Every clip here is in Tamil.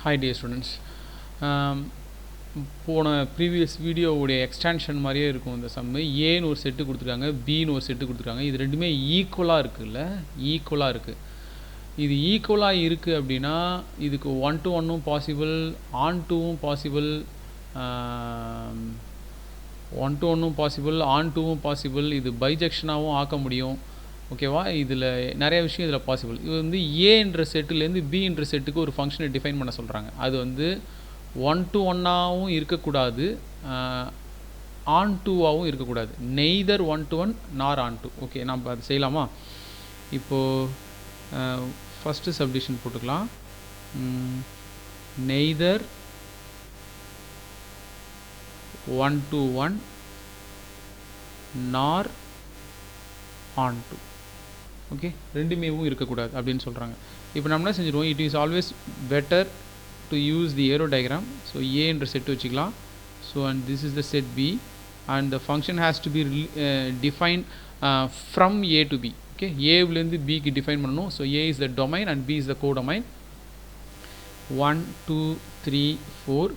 Hi dear students. போன ப்ரீவியஸ் வீடியோவுடைய எக்ஸ்டென்ஷன் மாதிரியே இருக்கும் இந்த சம்மு. ஏன்னு ஒரு செட்டு கொடுத்துருக்காங்க, பின்னு ஒரு செட்டு கொடுத்துருக்காங்க. இது ரெண்டுமே ஈக்குவலாக இருக்குல்ல, ஈக்குவலாக இருக்குது. இது ஈக்குவலாக இருக்குது அப்படின்னா இதுக்கு 1 to 1 பாசிபிள், ஆன் டூவும் பாசிபிள், 1 to 1 பாசிபிள், ஆன் டூவும் பாசிபிள். இது பைஜெக்ஷனாகவும் ஆக்க முடியும். ஓகேவா? இதில் நிறைய விஷயம் இதில் பாசிபிள். இது வந்து ஏன்ற செட்டுலேருந்து பின்ற செட்டுக்கு ஒரு ஃபங்க்ஷனை டிஃபைன் பண்ண சொல்கிறாங்க. அது வந்து 1 to 1ஆகவும் இருக்கக்கூடாது, ஆன் டூவாகவும் இருக்கக்கூடாது. நெய்தர் 1 to 1 நார் ஆன் டூ. ஓகே, நம்ம அது செய்யலாமா? இப்போது ஃபஸ்ட்டு சப்டிஷன் போட்டுக்கலாம். நெய்தர் 1 to 1 நார் ஆன் டூ. ஓகே, ரெண்டுமேவும் இருக்கக்கூடாது அப்படின்னு சொல்கிறாங்க. இப்போ நம்ம என்ன செஞ்சுருவோம், it is always better to use the arrow diagram. So a என்ற செட் வச்சுக்கலாம். So and this is the set b and the function has to be defined from a to b. Okay, a விலேருந்து b க்கு டிஃபைன் பண்ணணும். So a is the domain and b is the codomain. 1 2 3 4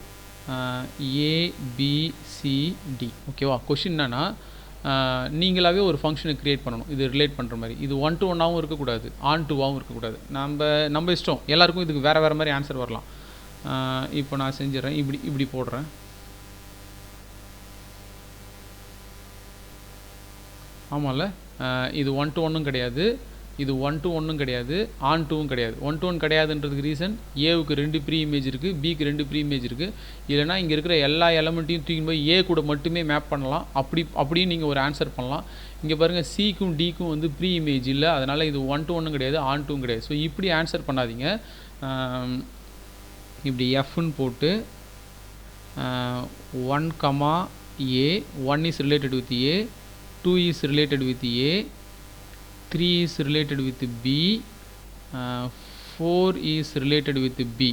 a b c d. ஓகேவா? கொஷின் என்னன்னா, நீங்களாகவே ஒரு ஃபங்க்ஷனை க்ரியேட் பண்ணணும். இது ரிலேட் பண்ணுற மாதிரி. இது 1 to 1ஆகவும் இருக்கக்கூடாது, ஆன் டூவாகவும் இருக்கக்கூடாது. நம்ம இஷ்டம். எல்லாருக்கும் இதுக்கு வேறு மாதிரி ஆன்சர் வரலாம். இப்போ நான் செஞ்சிடறேன். இப்படி போடுறேன். ஆமாம்ல, இது 1 to 1ம் கிடையாது, இது 1 to 1ம் கிடையாது, ஆன் டூவும் கிடையாது. 1 to 1 கிடையாதுன்றதுக்கு ரீசன் ஏவுக்கு 2 ப்ரீ இமேஜ் இருக்குது, பிக்கு 2 ப்ரீ இமேஜ் இருக்குது. இல்லைனா இங்கே இருக்கிற எல்லா எலமெண்ட்டையும் தூக்கி போய் ஏ கூட மட்டுமே மேப் பண்ணலாம். அப்படியும் நீங்கள் ஒரு ஆன்சர் பண்ணலாம். இங்கே பாருங்கள், சிக்கும் டிக்கும் வந்து ப்ரீ இமேஜ் இல்லை, அதனால் இது 1 to 1ம் கிடையாது, ஆன் டூவும் கிடையாது. ஸோ இப்படி ஆன்சர் பண்ணாதீங்க. இப்படி எஃப்னு போட்டு 1 comma a, 1 is related with a, 2 is related with a, 3 is related with b, 4 is related with b,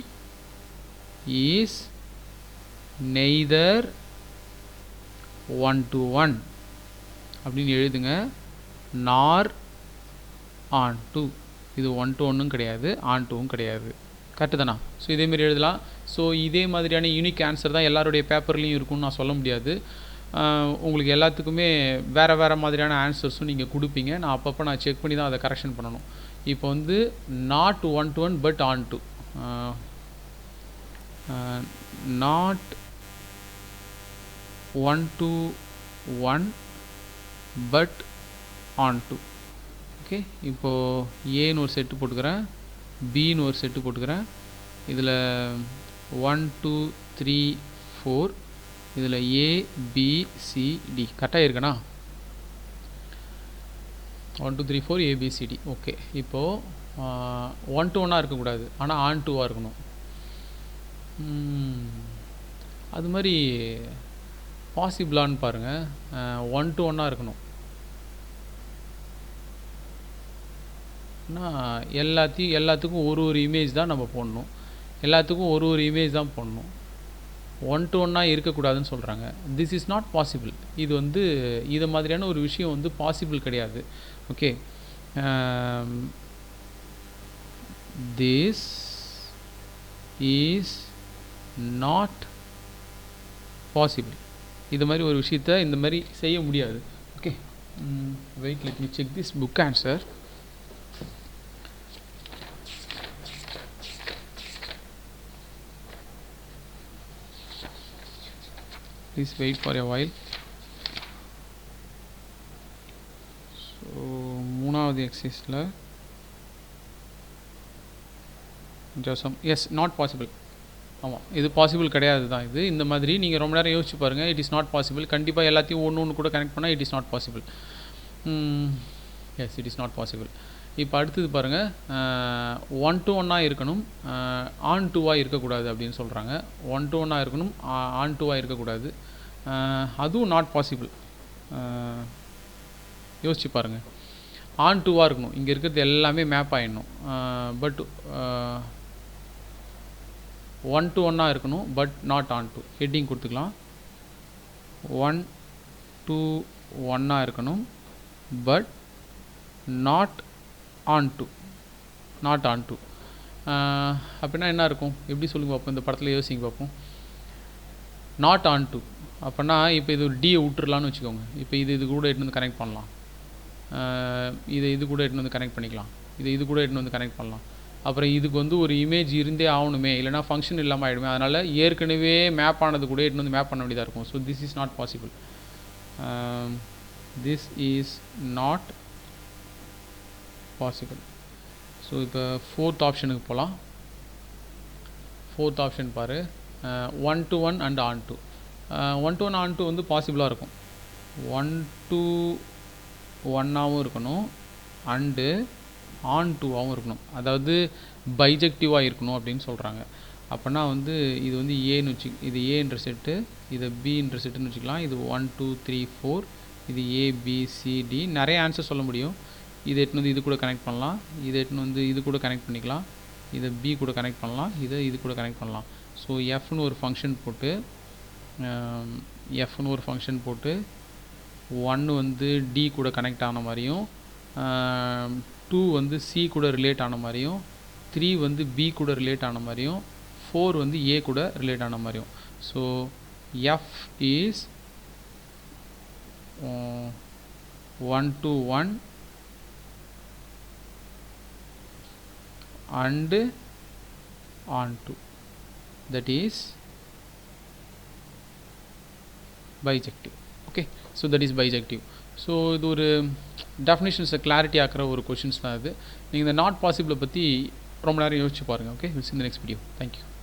is neither 1 to 1 அப்படின்னு எழுதுங்க, நார் ஆன் டூ. இது 1 to 1ம் கிடையாது, ஆன் டூவும் கிடையாது. கரெக்டு தானா? ஸோ இதேமாரி எழுதலாம். ஸோ இதே மாதிரியான யூனிக் ஆன்சர் தான் எல்லாருடைய பேப்பர்லேயும் இருக்கும்னு நான் சொல்ல முடியாது. உங்களுக்கு எல்லாத்துக்குமே வேறு மாதிரியான ஆன்சர்ஸும் நீங்கள் கொடுப்பீங்க. நான் அப்பப்போ செக் பண்ணி தான் அதை கரெக்ஷன் பண்ணணும். இப்போ வந்து not 1 to 1 but onto, not 1 to 1 but onto. Okay, இப்போது ஏன்னு ஒரு செட்டு போட்டுக்கிறேன், பின்னு ஒரு செட்டு போட்டுக்கிறேன். இதில் 1 2 3 4, இதில் ஏ பி சி டி கரெக்டாக இருக்குண்ணா? 1 2 3 4 ஏபிசிடி. ஓகே, இப்போது 1 to 1ஆக இருக்கக்கூடாது, ஆனால் ஆன் டூவாக இருக்கணும். அது மாதிரி பாசிபிளான்னு பாருங்கள். 1 to 1ஆக இருக்கணும். எல்லாத்துக்கும் ஒரு இமேஜ் தான் நம்ம போடணும், எல்லாத்துக்கும் ஒரு இமேஜ் தான் போடணும். 1 to 1ஆக இருக்கக்கூடாதுன்னு சொல்கிறாங்க. This is not possible. இது வந்து இது மாதிரியான ஒரு விஷயம் வந்து பாசிபிள் கிடையாது. Okay, this is not possible. இது மாதிரி ஒரு விஷயத்தை இந்த மாதிரி செய்ய முடியாது. Okay, wait, let me check this book answer. Please wait for a while. So மூணாவது எக்ஸசைஸில் ஜோசம், எஸ் நாட் பாசிபிள். ஆமாம், இது பாசிபிள் கிடையாது தான். இது இந்த மாதிரி நீங்கள் ரொம்ப நேரம் யோசிச்சு பாருங்கள். It is not possible. கண்டிப்பாக எல்லாத்தையும் ஒன்று கூட கனெக்ட் பண்ணால் it is not possible. Yes, it is not possible. இப்போ அடுத்தது பாருங்கள், 1 to 1ஆக இருக்கணும், ஆன் டூவாக இருக்கக்கூடாது அப்படின்னு சொல்கிறாங்க. 1 to 1ஆக இருக்கணும், ஆன் டூவாக இருக்கக்கூடாது. அதுவும் நாட் பாசிபிள். யோசிச்சு பாருங்கள். ஆன் டூவாக இருக்கணும், இங்கே இருக்கிறது எல்லாமே மேப் ஆகிடணும். பட் 1 to 1ஆக இருக்கணும், but not onto. Heading கொடுத்துக்கலாம். 1 to 1ஆக இருக்கணும், பட் நாட் ஆன் டூ. அப்படின்னா என்ன இருக்கும், எப்படி சொல்லுங்க பார்ப்போம், இந்த படத்தில் யோசிங்க பார்ப்போம். நாட் ஆன் டு அப்படின்னா இப்போ இது ஒரு டியை விட்டுறலான்னு வச்சுக்கோங்க. இப்போ இது கூட எட்டு வந்து கனெக்ட் பண்ணலாம், இது கூட எட்டு வந்து கனெக்ட் பண்ணிக்கலாம், இது கூட எட்டு வந்து கனெக்ட் பண்ணலாம். அப்புறம் இதுக்கு வந்து ஒரு இமேஜ் இருந்தே ஆகணுமே, இல்லைனா ஃபங்க்ஷன் இல்லாமல் ஆகிடுமே. அதனால் ஏற்கனவே மேப் ஆனது கூட எட்டு வந்து மேப் பண்ண வேண்டியதாக இருக்கும். So this is not possible. This is not possible. So இப்போ ஃபோர்த் ஆப்ஷனுக்கு போகலாம். ஃபோர்த் ஆப்ஷன் பாரு, 1 to 1 and on to. 1 to 1 on to வந்து பாசிபிளாக இருக்கும். 1 to 1ஆகவும் இருக்கணும், அண்டு ஆன் டூவாகவும் இருக்கணும். அதாவது பைஜெக்டிவாக இருக்கணும் அப்படின்னு சொல்கிறாங்க. அப்படின்னா வந்து இது வந்து ஏன்னு இது ஏன்ற செட்டு, இதை பின்ற செட்டுன்னு வச்சுக்கலாம். இது 1 2 3 4, இது ஏபிசிடி, நிறைய ஆன்சர் சொல்ல முடியும். இதை எட்டுன்னு வந்து இது கூட கனெக்ட் பண்ணலாம், இதை எட்டுன்னு வந்து இது கூட கனெக்ட் பண்ணிக்கலாம், இதை பி கூட கனெக்ட் பண்ணலாம், இது கூட கனெக்ட் பண்ணலாம். ஸோ எஃப்னு ஒரு ஃபங்க்ஷன் போட்டு 1 வந்து டி கூட கனெக்ட் ஆன மாதிரியும், 2 வந்து சி கூட ரிலேட் ஆன மாதிரியும், 3 வந்து பி கூட ரிலேட் ஆன மாதிரியும், 4 வந்து ஏ கூட ரிலேட் ஆன மாதிரியும். So F is 1 to 1 and on to, that is bijective. Okay, so that is bijective. So இது ஒரு டெஃபினேஷன்ஸை கிளாரிட்டி ஆக்கிற ஒரு கொஷின்ஸ் தான் இது. நீங்கள் இந்த நாட் பாசிபிளை பற்றி ரொம்ப நேரம் யோசிச்சு பாருங்கள். Okay, will see in the next video. Thank you.